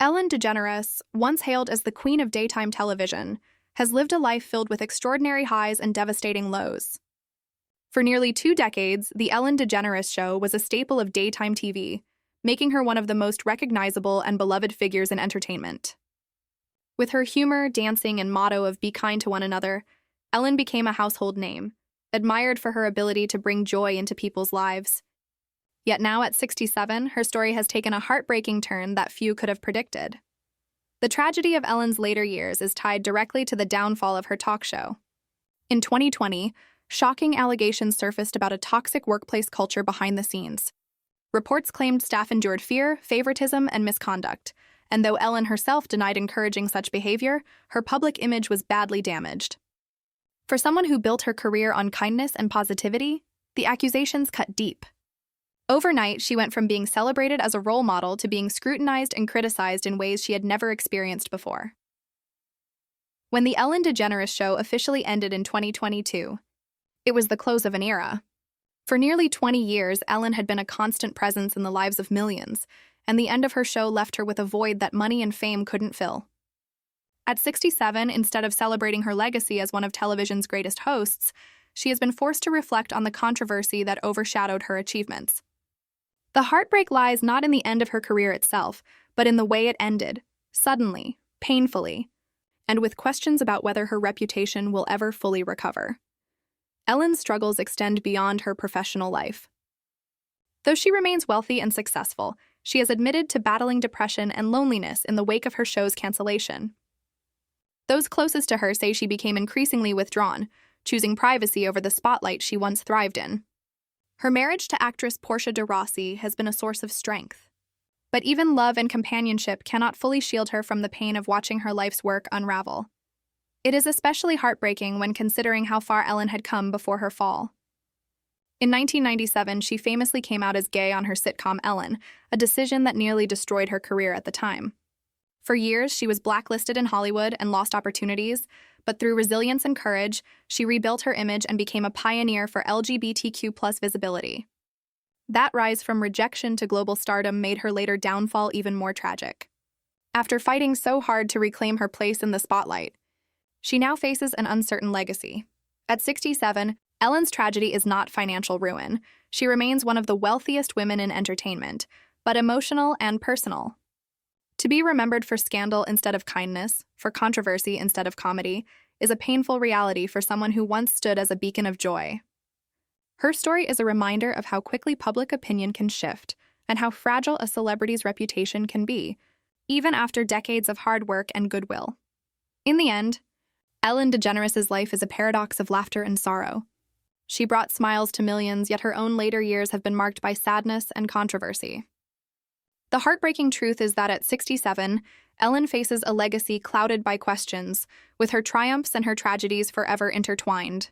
Ellen DeGeneres, once hailed as the queen of daytime television, has lived a life filled with extraordinary highs and devastating lows. For nearly 2 decades, The Ellen DeGeneres Show was a staple of daytime TV, making her one of the most recognizable and beloved figures in entertainment. With her humor, dancing, and motto of "be kind to one another," Ellen became a household name, admired for her ability to bring joy into people's lives. Yet now at 67, her story has taken a heartbreaking turn that few could have predicted. The tragedy of Ellen's later years is tied directly to the downfall of her talk show. In 2020, shocking allegations surfaced about a toxic workplace culture behind the scenes. Reports claimed staff endured fear, favoritism, and misconduct, and though Ellen herself denied encouraging such behavior, her public image was badly damaged. For someone who built her career on kindness and positivity, the accusations cut deep. Overnight, she went from being celebrated as a role model to being scrutinized and criticized in ways she had never experienced before. When The Ellen DeGeneres Show officially ended in 2022, it was the close of an era. For nearly 20 years, Ellen had been a constant presence in the lives of millions, and the end of her show left her with a void that money and fame couldn't fill. At 67, instead of celebrating her legacy as one of television's greatest hosts, she has been forced to reflect on the controversy that overshadowed her achievements. The heartbreak lies not in the end of her career itself, but in the way it ended, suddenly, painfully, and with questions about whether her reputation will ever fully recover. Ellen's struggles extend beyond her professional life. Though she remains wealthy and successful, she has admitted to battling depression and loneliness in the wake of her show's cancellation. Those closest to her say she became increasingly withdrawn, choosing privacy over the spotlight she once thrived in. Her marriage to actress Portia de Rossi has been a source of strength. But even love and companionship cannot fully shield her from the pain of watching her life's work unravel. It is especially heartbreaking when considering how far Ellen had come before her fall. In 1997, she famously came out as gay on her sitcom Ellen, a decision that nearly destroyed her career at the time. For years, she was blacklisted in Hollywood and lost opportunities, but through resilience and courage, she rebuilt her image and became a pioneer for LGBTQ+ visibility. That rise from rejection to global stardom made her later downfall even more tragic. After fighting so hard to reclaim her place in the spotlight, she now faces an uncertain legacy. At 67, Ellen's tragedy is not financial ruin. She remains one of the wealthiest women in entertainment, but emotional and personal. To be remembered for scandal instead of kindness, for controversy instead of comedy, is a painful reality for someone who once stood as a beacon of joy. Her story is a reminder of how quickly public opinion can shift and how fragile a celebrity's reputation can be, even after decades of hard work and goodwill. In the end, Ellen DeGeneres' life is a paradox of laughter and sorrow. She brought smiles to millions, yet her own later years have been marked by sadness and controversy. The heartbreaking truth is that at 67, Ellen faces a legacy clouded by questions, with her triumphs and her tragedies forever intertwined.